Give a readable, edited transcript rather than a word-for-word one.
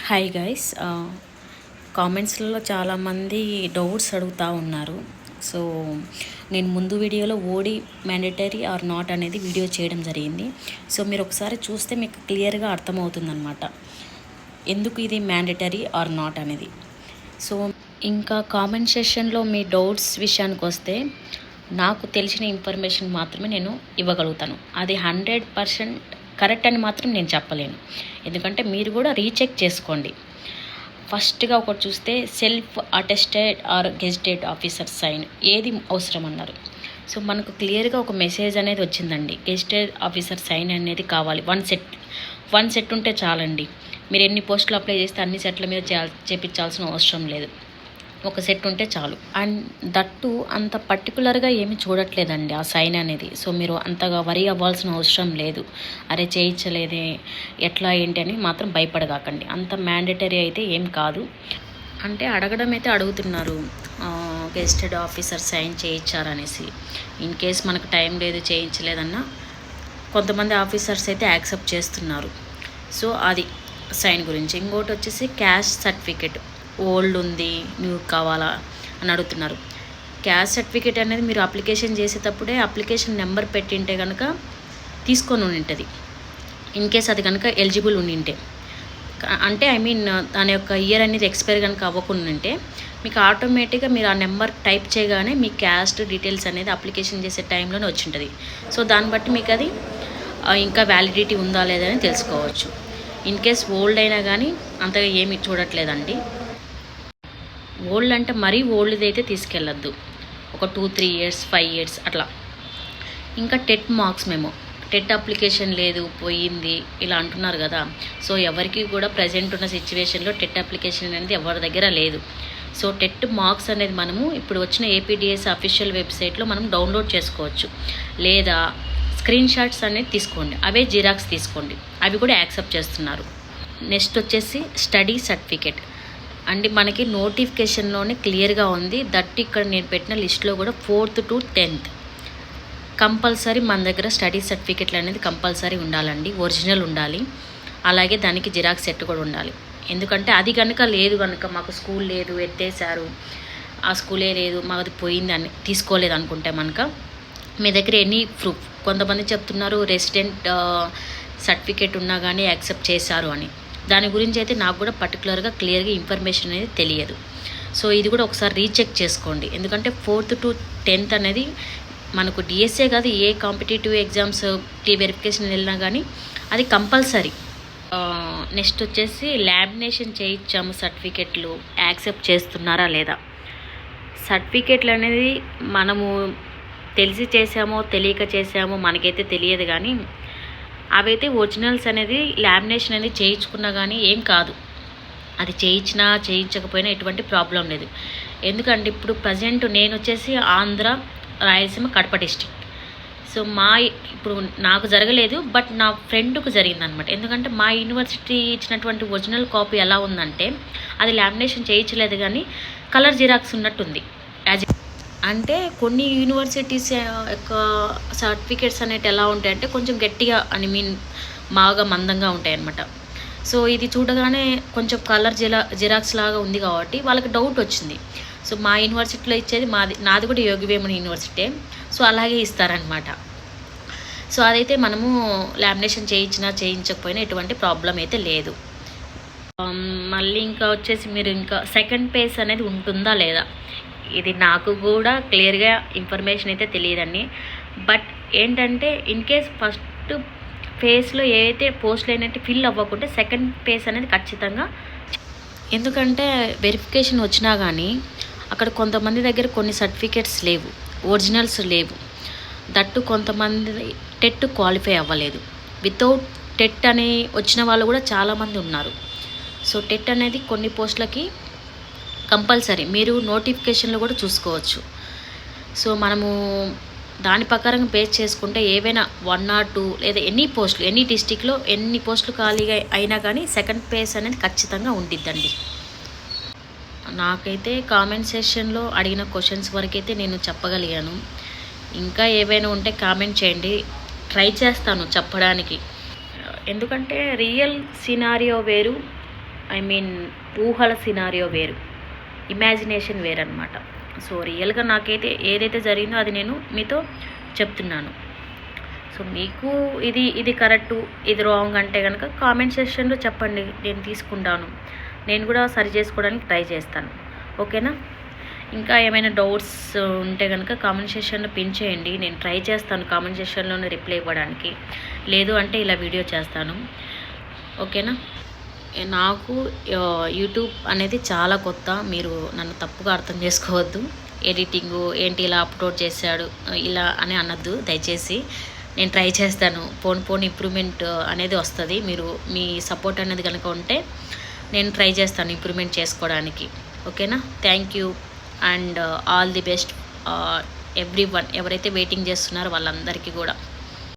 Hi guys, కామెంట్స్లలో చాలామంది doubts అడుగుతూ ఉన్నారు. సో నేను ముందు వీడియోలో ఓడి మ్యాండేటరీ ఆర్ నాట్ అనేది వీడియో చేయడం జరిగింది. సో మీరు ఒకసారి చూస్తే మీకు క్లియర్గా అర్థమవుతుందన్నమాట ఎందుకు ఇది మ్యాండేటరీ ఆర్ నాట్ అనేది. సో ఇంకా కామెంట్ సెషన్లో మీ డౌట్స్ విషయానికి వస్తే నాకు తెలిసిన ఇన్ఫర్మేషన్ మాత్రమే నేను ఇవ్వగలుగుతాను. అది 100% కరెక్ట్ అని మాత్రం నేను చెప్పలేను, ఎందుకంటే మీరు కూడా రీచెక్ చేసుకోండి. ఫస్ట్గా ఒకటి చూస్తే self attested or gazetted officer sign ఏది అవసరం అన్నారు. సో మనకు క్లియర్గా ఒక మెసేజ్ అనేది వచ్చిందండి, గెజిటెడ్ ఆఫీసర్ సైన్ అనేది కావాలి. వన్ సెట్ ఉంటే చాలండి. మీరు ఎన్ని పోస్టులు అప్లై చేస్తే అన్ని సెట్ల మీద చేపించాల్సిన అవసరం లేదు, ఒక సెట్ ఉంటే చాలు. అండ్ దట్టు అంత పర్టికులర్గా ఏమీ చూడట్లేదండి ఆ సైన్ అనేది. సో మీరు అంతగా వరి అవ్వాల్సిన అవసరం లేదు. అరే చేయించలేదే ఎట్లా ఏంటి అని మాత్రం భయపడగాకండి, అంత మ్యాండేటరీ అయితే ఏం కాదు. అంటే అడగడం అయితే అడుగుతున్నారు, గెజిటెడ్ ఆఫీసర్ సైన్ చేయించారనేసి. ఇన్ కేస్ మనకు టైం లేదు చేయించలేదన్నా కొంతమంది ఆఫీసర్స్ అయితే యాక్సెప్ట్ చేస్తున్నారు. సో అది సైన్ గురించి. ఇంకోటి వచ్చేసి క్యాస్ట్ సర్టిఫికేట్ ఓల్డ్ ఉంది న్యూ కావాలా అని అడుగుతున్నారు. క్యాస్ట్ సర్టిఫికేట్ అనేది మీరు అప్లికేషన్ చేసేటప్పుడే అప్లికేషన్ నెంబర్ పెట్టింటే కనుక తీసుకొని ఉంటుంది. ఇన్ కేస్ అది కనుక ఎలిజిబుల్ ఉండింటే, అంటే దాని యొక్క ఇయర్ అనేది ఎక్స్పైర్ కనుక అవ్వకుండా ఉంటే మీకు ఆటోమేటిక్గా మీరు ఆ నెంబర్ టైప్ చేయగానే మీ క్యాస్ట్ డీటెయిల్స్ అనేది అప్లికేషన్ చేసే టైంలోనే వచ్చి ఉంటుంది. సో దాన్ని బట్టి మీకు అది ఇంకా వ్యాలిడిటీ ఉందా లేదా అని తెలుసుకోవచ్చు. ఇన్ కేస్ ఓల్డ్ అయినా కానీ అంతగా ఏమి చూడట్లేదండి. ఓల్డ్ అంటే మరీ ఓల్డ్ది అయితే తీసుకెళ్ళద్దు, ఒక 2-3 years 5 years అట్లా. ఇంకా టెట్ మార్క్స్ టెట్ అప్లికేషన్ లేదు పోయింది ఇలా అంటున్నారు కదా. సో ఎవరికి కూడా ప్రజెంట్ ఉన్న సిచ్యువేషన్లో టెట్ అప్లికేషన్ అనేది ఎవరి దగ్గర లేదు. సో టెట్ మార్క్స్ అనేది మనము ఇప్పుడు వచ్చిన ఏపీడిఎస్ అఫీషియల్ వెబ్సైట్లో మనం డౌన్లోడ్ చేసుకోవచ్చు, లేదా స్క్రీన్ షాట్స్ అనేది తీసుకోండి, అవే జిరాక్స్ తీసుకోండి, అవి కూడా యాక్సెప్ట్ చేస్తున్నారు. నెక్స్ట్ వచ్చేసి స్టడీ సర్టిఫికేట్ అండి. మనకి నోటిఫికేషన్లోనే క్లియర్గా ఉంది, దట్ ఇక్కడ నేను పెట్టిన లిస్ట్లో కూడా 4th to 10th కంపల్సరీ మన దగ్గర స్టడీ సర్టిఫికేట్లు అనేది కంపల్సరీ ఉండాలండి, ఒరిజినల్ ఉండాలి. అలాగే దానికి జిరాక్స్ సెట్ కూడా ఉండాలి. ఎందుకంటే అది కనుక లేదు కనుక మాకు స్కూల్ లేదు ఎత్తేసారు, ఆ స్కూలే లేదు మాది పోయింది అని తీసుకోలేదు అనుకుంటే మనక మీ దగ్గర ఎనీ ప్రూఫ్. కొంతమంది చెప్తున్నారు రెసిడెంట్ సర్టిఫికేట్ ఉన్నా కానీ యాక్సెప్ట్ చేశారు అని. దాని గురించి అయితే నాకు కూడా పర్టికులర్గా క్లియర్గా ఇన్ఫర్మేషన్ అనేది తెలియదు. సో ఇది కూడా ఒకసారి రీచెక్ చేసుకోండి, ఎందుకంటే 4th to 10th అనేది మనకు డిఎస్ఏ కాదు ఏ కాంపిటేటివ్ ఎగ్జామ్స్కి వెరిఫికేషన్ వెళ్ళినా కానీ అది కంపల్సరీ. నెక్స్ట్ వచ్చేసి లామినేషన్ చేయించాము సర్టిఫికెట్లు యాక్సెప్ట్ చేస్తున్నారా లేదా. సర్టిఫికెట్లు అనేది మనము తెలిసి చేసామో తెలియక చేసామో మనకైతే తెలియదు, కానీ అవైతే ఒరిజినల్స్ అనేది లామినేషన్ అనేది చేయించుకున్నా కానీ ఏం కాదు. అది చేయించినా చేయించకపోయినా ఎటువంటి ప్రాబ్లం లేదు. ఎందుకంటే ఇప్పుడు ప్రజెంట్ నేను వచ్చేసి ఆంధ్ర రాయలసీమ కడప డిస్ట్రిక్ట్. సో ఇప్పుడు నాకు జరగలేదు, బట్ నా ఫ్రెండ్కు జరిగిందనమాట. ఎందుకంటే మా యూనివర్సిటీ ఇచ్చినటువంటి ఒరిజినల్ కాపీ ఎలా ఉందంటే అది లామినేషన్ చేయించలేదు కానీ కలర్ జిరాక్స్ ఉన్నట్టుంది. అంటే కొన్ని యూనివర్సిటీస్ యొక్క సర్టిఫికేట్స్ అనేవి ఎలా ఉంటాయంటే కొంచెం గట్టిగా బాగా మందంగా ఉంటాయి అన్నమాట. సో ఇది చూడగానే కొంచెం కలర్ జిరాక్స్ లాగా ఉంది కాబట్టి వాళ్ళకి డౌట్ వచ్చింది. సో మా యూనివర్సిటీలో ఇచ్చేది నాది కూడా యోగివేమన్ యూనివర్సిటీ, సో అలాగే ఇస్తారనమాట. సో అదైతే మనము లామినేషన్ చేయించినా చేయించకపోయినా ఎటువంటి ప్రాబ్లం అయితే లేదు. మళ్ళీ ఇంకా వచ్చేసి మీరు ఇంకా సెకండ్ పేజ్ అనేది ఉంటుందా లేదా, ఇది నాకు కూడా క్లియర్గా ఇన్ఫర్మేషన్ అయితే తెలియదండి. బట్ ఏంటంటే ఇన్ కేస్ ఫస్ట్ ఫేజ్లో ఏదైతే పోస్టులు అయినట్టు ఫిల్ అవ్వకుంటే సెకండ్ ఫేజ్ అనేది ఖచ్చితంగా, ఎందుకంటే వెరిఫికేషన్ వచ్చినా కానీ అక్కడ కొంతమంది దగ్గర కొన్ని సర్టిఫికేట్స్ లేవు, ఒరిజినల్స్ లేవు. దట్టు కొంతమంది టెట్ క్వాలిఫై అవ్వలేదు, వితౌట్ టెట్ అని వచ్చిన వాళ్ళు కూడా చాలామంది ఉన్నారు. సో టెట్ అనేది కొన్ని పోస్టులకి కంపల్సరీ, మీరు నోటిఫికేషన్లో కూడా చూసుకోవచ్చు. సో మనము దాని ప్రకారం బేస్ చేసుకుంటే ఏవైనా 1 or 2 లేదా ఎన్ని పోస్టులు ఎన్ని డిస్టిక్లో ఎన్ని పోస్టులు ఖాళీగా అయినా కానీ సెకండ్ పేజ్ అనేది ఖచ్చితంగా ఉండిద్దండి. నాకైతే కామెంట్ సెషన్లో అడిగిన క్వశ్చన్స్ వరకైతే నేను చెప్పగలిగాను. ఇంకా ఏవైనా ఉంటే కామెంట్ చేయండి, ట్రై చేస్తాను చెప్పడానికి. ఎందుకంటే రియల్ సినారియో వేరు, ఐ మీన్ ఊహల సినారియో వేరు, ఇమాజినేషన్ వేరనమాట. సో రియల్గా నాకైతే ఏదైతే జరిగిందో అది నేను మీతో చెప్తున్నాను. సో మీకు ఇది కరెక్టు, ఇది రాంగ్ అంటే కనుక కామెంట్ సెక్షన్లో చెప్పండి, నేను తీసుకుంటాను. నేను కూడా సరి చేసుకోవడానికి ట్రై చేస్తాను. ఓకేనా? ఇంకా ఏమైనా డౌట్స్ ఉంటే కనుక కామెంట్ సెక్షన్లో పిన్ చేయండి. నేను ట్రై చేస్తాను కామెంట్ సెక్షన్లోనే రిప్లై ఇవ్వడానికి. లేదు అంటే ఇలా వీడియో చేస్తాను. ఓకేనా? నాకు యూట్యూబ్ అనేది చాలా కొత్త, మీరు నన్ను తప్పుగా అర్థం చేసుకోవద్దు. ఎడిటింగు ఏంటి ఇలా అప్లోడ్ చేశాడు ఇలా అని అనొద్దు దయచేసి. నేను ట్రై చేస్తాను, పోను ఇంప్రూవ్మెంట్ అనేది వస్తుంది. మీరు మీ సపోర్ట్ అనేది కనుక ఉంటే నేను ట్రై చేస్తాను ఇంప్రూవ్మెంట్ చేసుకోవడానికి. ఓకేనా? Thank you and all the best every one, ఎవరైతే వెయిటింగ్ చేస్తున్నారో వాళ్ళందరికీ కూడా.